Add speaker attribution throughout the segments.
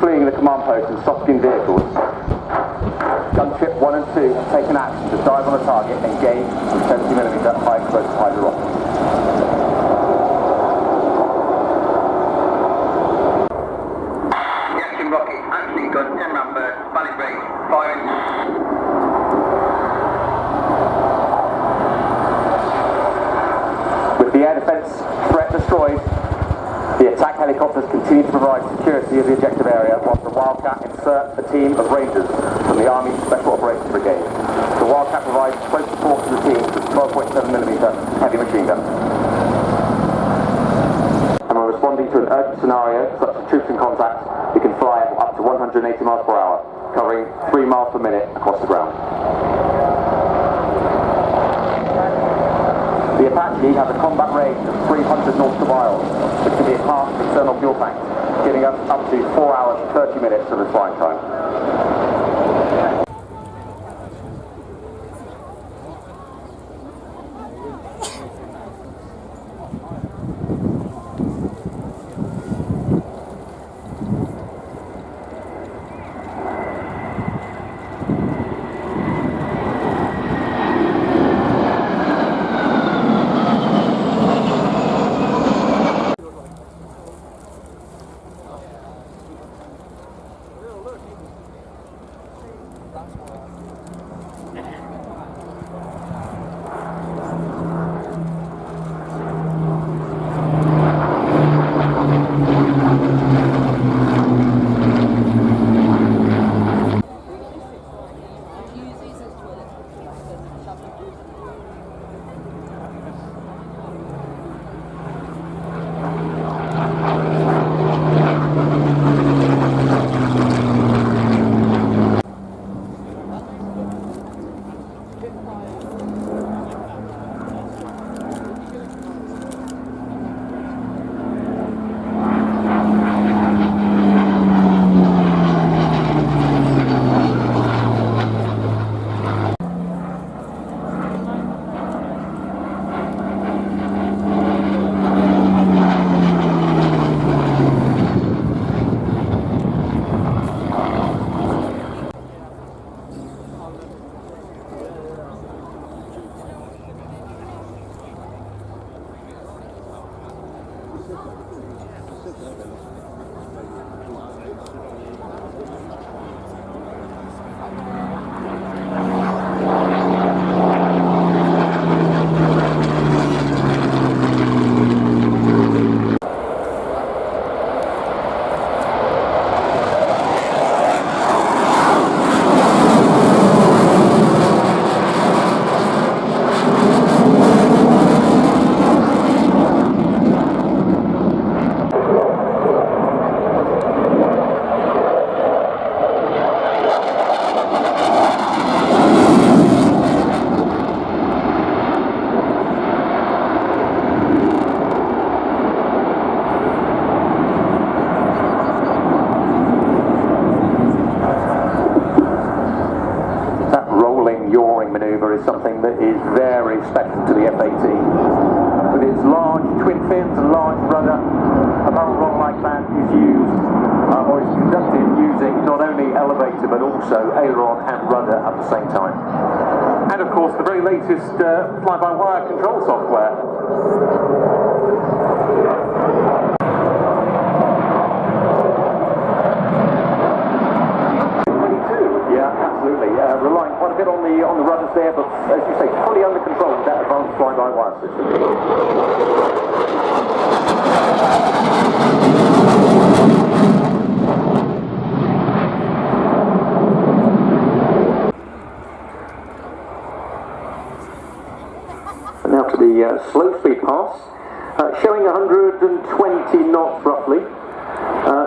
Speaker 1: fleeing the command post in soft-skinned vehicles. Gunship 1 and 2 have taken action to dive on the target and engage with 70mm high-explosive hydro rockets.
Speaker 2: Reaction rocket, actually gun 10 round burst, valid range, firing.
Speaker 1: With the air defence threat destroyed, the attack helicopters continue to provide security of the objective area whilst the Wildcat insert a team of Rangers from the Army Special Operations Brigade. The Wildcat provides close support to the team with 12.7mm heavy machine guns. And when responding to an urgent scenario, such as troops in contact, we can fly at up to 180 miles per hour, covering 3 miles per minute across the ground. The Apache has a combat range of 300 nautical miles, which can be enhanced with external fuel tanks, giving us up to 4 hours and 30 minutes of the flying time. Manoeuvre is something that is very special to the F18. With its large twin fins and large rudder, a barrel roll like that is used, or is conducted using not only elevator but also aileron and rudder at the same time. And of course the very latest fly-by-wire control software. Relying quite a bit on the rudders there, but as you say, fully under control with that advanced fly-by-wire system. And now to the slow speed pass, showing 120 knots roughly.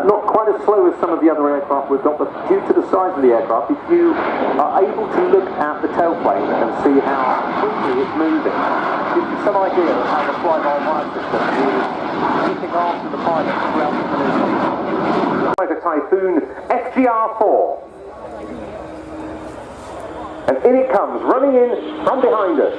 Speaker 1: Not quite as slow as some of the other aircraft we've got, but due to the size of the aircraft, if you are able to look at the tailplane and see how quickly it's moving, it gives you some idea of how the fly-by-wire system is keeping after the pilot throughout the manoeuvre. Like a Typhoon FGR-4. And in it comes, running in from behind us.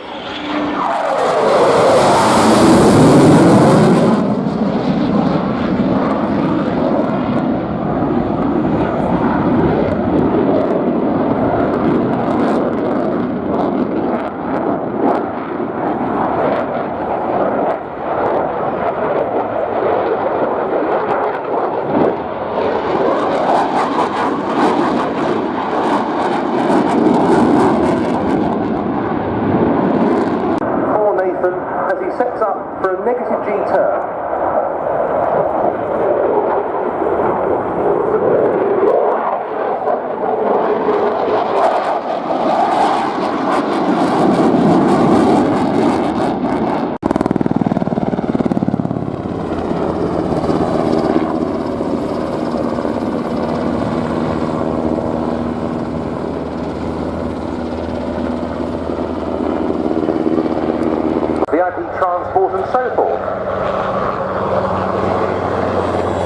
Speaker 1: and so forth.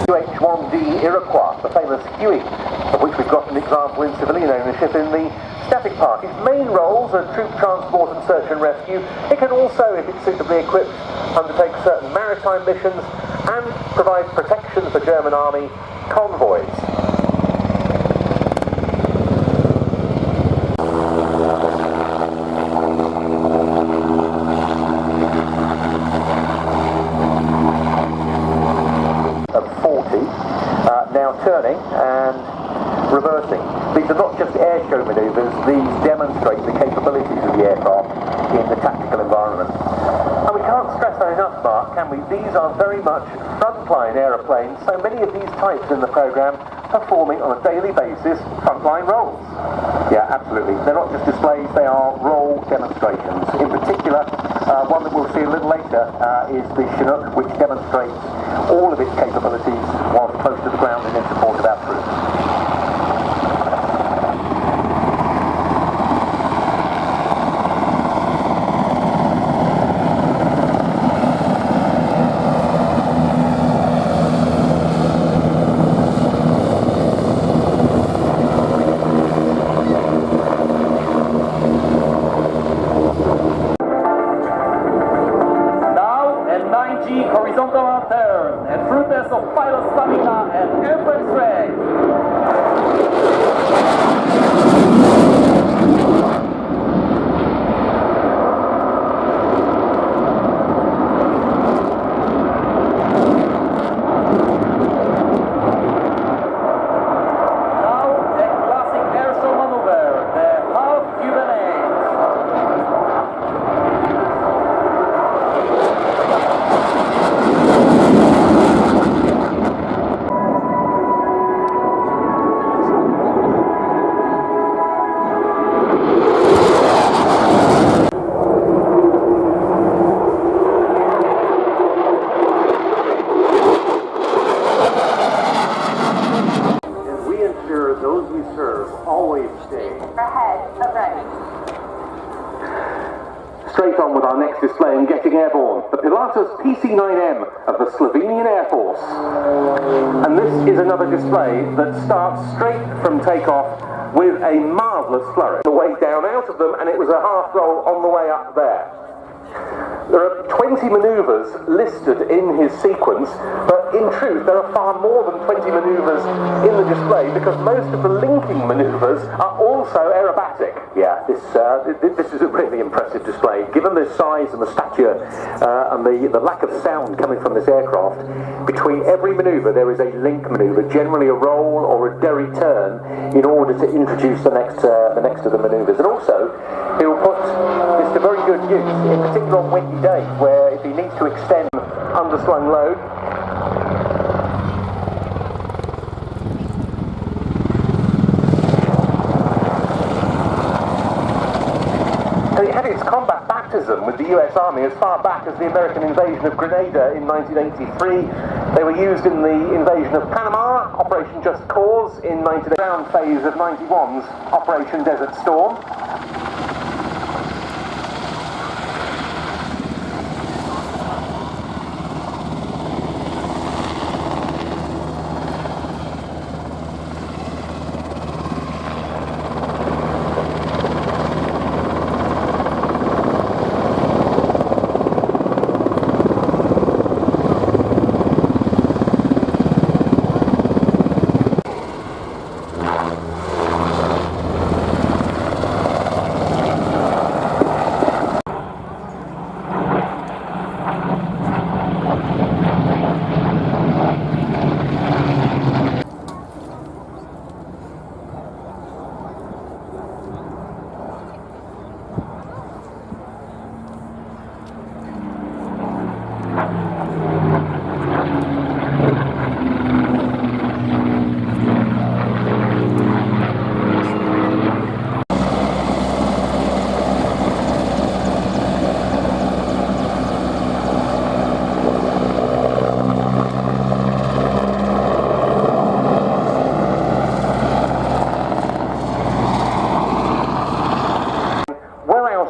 Speaker 1: UH-1D Iroquois, the famous Huey, of which we've got an example in civilian ownership in the static park. Its main roles are troop transport and search and rescue. It can also, if it's suitably equipped, undertake certain maritime missions and provide protection for German army convoys. Now turning and reversing. These are not just air show manoeuvres, these demonstrate the capabilities of the aircraft in the tactical environment. And we can't stress that enough, Mark, can we? These are very much frontline aeroplanes, so many of these types in the programme performing on a daily basis frontline roles. Yeah, absolutely. They're not just displays, they are role demonstrations. In particular, one that we'll see a little later is the Chinook, which demonstrates all of its capabilities whilst close to the ground and in support of our troops.
Speaker 3: Horizontal turn and through test of pilot stamina and airframe strength.
Speaker 1: Those we serve always stay
Speaker 4: ahead of ready.
Speaker 1: Straight on with our next display and getting airborne, the Pilatus PC9M of the Slovenian Air Force. And this is another display that starts straight from takeoff with a marvellous flourish. The way down out of them, and it was a half roll on the way up there. There are 20 manoeuvres listed in his sequence, but in truth there are far more than 20 manoeuvres in the display because most of the linking manoeuvres are also aerobatic. Yeah, this is a really impressive display. Given the size and the stature and the lack of sound coming from this aircraft, between every manoeuvre there is a link manoeuvre, generally a roll or a derry turn, in order to introduce the next of the manoeuvres. And also, he will put this to very good use, in particular on windy days, where if he needs to extend underslung load, and it had its combat baptism with the US Army as far back as the American invasion of Grenada in 1983. They were used in the invasion of Panama, Operation Just Cause in 1980, ground phase of 91's Operation Desert Storm.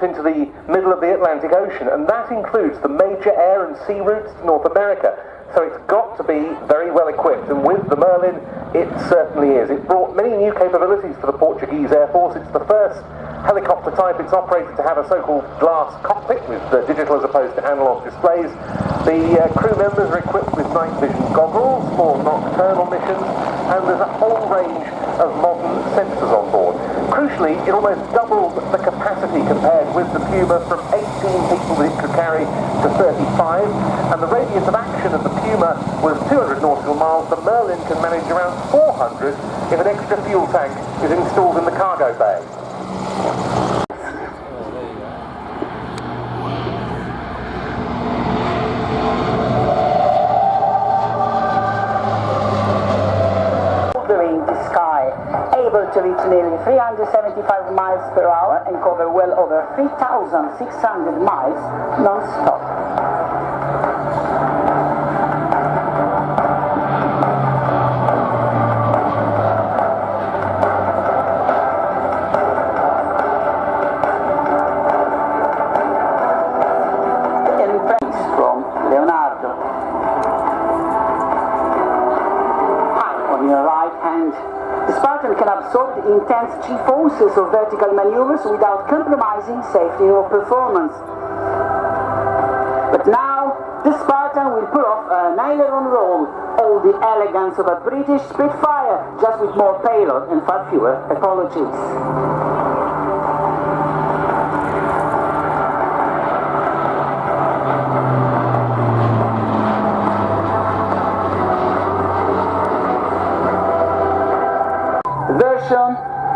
Speaker 4: out into the middle of the Atlantic Ocean, and that includes the major air and sea routes to North America. So it's got to be very well equipped, and with the Merlin, it certainly is. It brought many new capabilities for the Portuguese Air Force. It's the first helicopter type it's operated to have a so-called glass cockpit with digital as opposed to analog displays. The crew members are equipped with night vision goggles for nocturnal missions, and there's a whole range of modern sensors on board. Crucially, it almost doubled the capacity compared with the Puma, from 18 people that it could carry to 35, and the radius of action of the Puma was 200 nautical miles. The Merlin can manage around 400 if an extra fuel tank is installed in the cargo bay.
Speaker 5: Able to reach nearly 375 miles per hour and cover well over 3,600 miles non-stop. From Leonardo. On your right hand, the Spartan can absorb the intense G-forces of vertical maneuvers without compromising safety or performance. But now, the Spartan will pull off an aileron roll, all the elegance of a British Spitfire, just with more payload and far fewer apologies.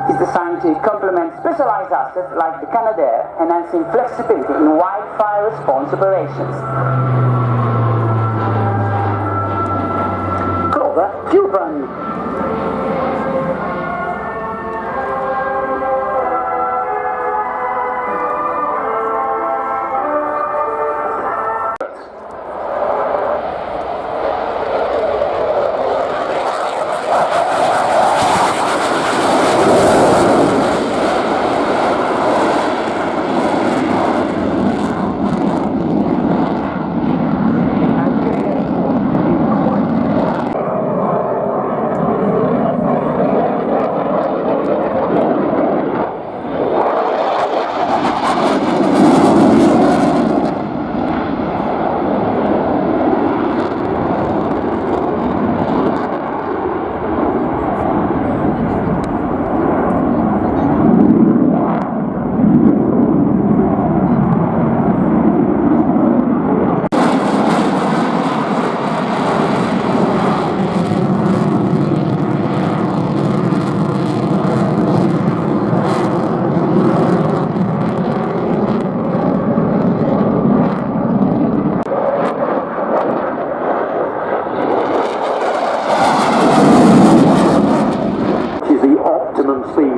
Speaker 5: Is designed to complement specialized assets like the Canadair, enhancing flexibility in wildfire response operations. Clover Cuban.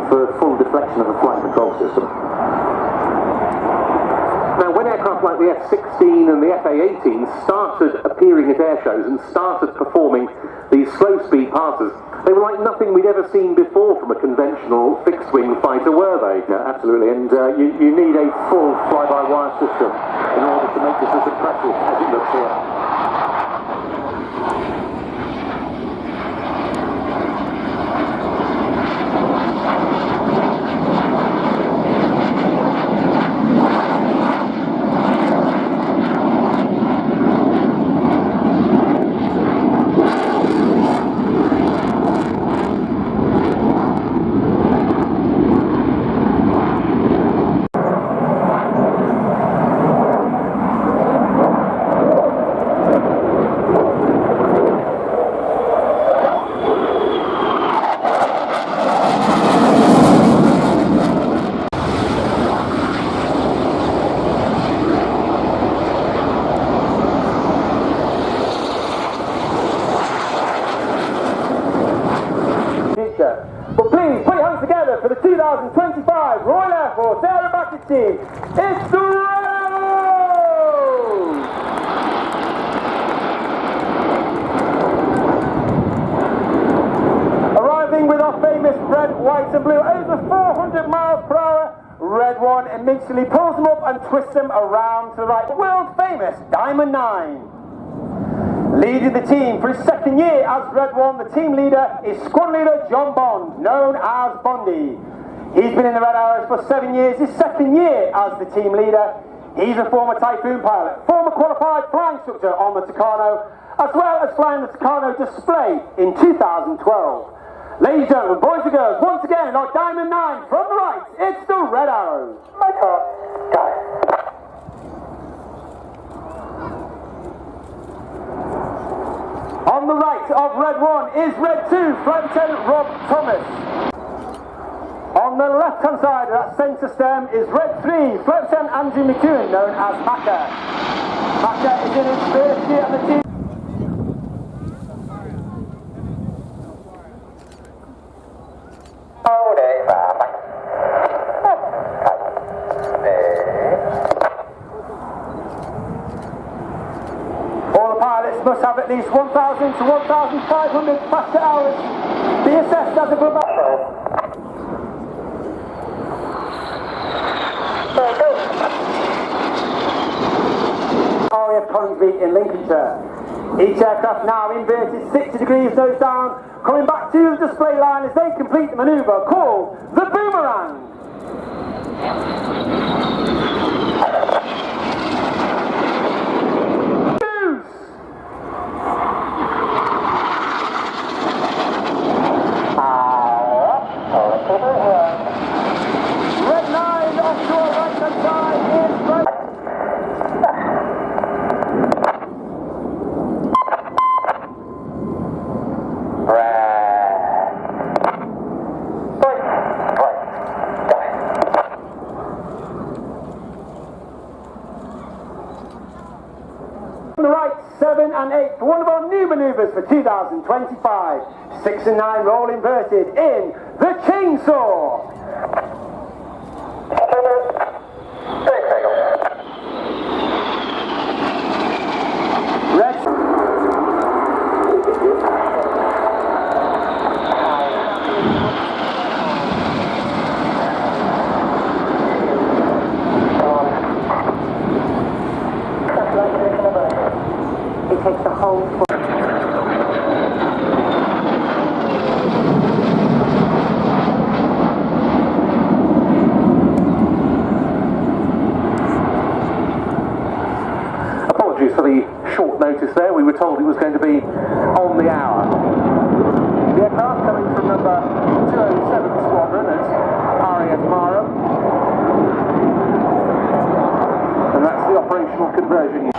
Speaker 1: For full deflection of the flight control system. Now, when aircraft like the F-16 and the FA-18 started appearing at air shows and started performing these slow-speed passes, they were like nothing we'd ever seen before from a conventional fixed-wing fighter, were they? Yeah, absolutely, and you need a full fly-by-wire system in order to make this as impressive as it looks here.
Speaker 3: But please put your hands together for the 2025 Royal Air Force Aerobatic Team. It's the Red Arrows! Arriving with our famous red, white and blue over 400 miles per hour Red 1 immediately pulls them up and twists them around to the right. World famous Diamond 9. Leading the team for his second year as Red 1, the team leader is squad leader John Bond, known as Bondy. He's been in the Red Arrows for 7 years, his second year as the team leader. He's a former Typhoon pilot, former qualified flying instructor on the Tucano, as well as flying the Tucano display in 2012. Ladies and gentlemen, boys and girls, once again, our Diamond 9 from the right, it's the Red Arrows. On the right of Red 1 is Red 2, Flight Lieutenant Rob Thomas. On the left-hand side of that centre stem is Red 3, Flight Lieutenant Andrew McEwen, known as Macca. Macca is in his first year at the team. All the pilots must have at least 1,000 to 1,500 faster hours. Be assessed as a good RAF Coventry in Lincolnshire. Each aircraft now inverted 60 degrees nose down, coming back to the display line as they complete the manoeuvre called the boomerang. Red 9 offshore right-hand side is right. On the right, 7 and 8 for one of our new manoeuvres for 2025. 6 and 9 roll inverted in the chainsaw. Red.
Speaker 5: It takes the whole.
Speaker 4: Apologies for the short notice there. We were told it was going to be on the hour. The aircraft coming from number 207 Squadron at RAF Mara. And that's the operational conversion unit.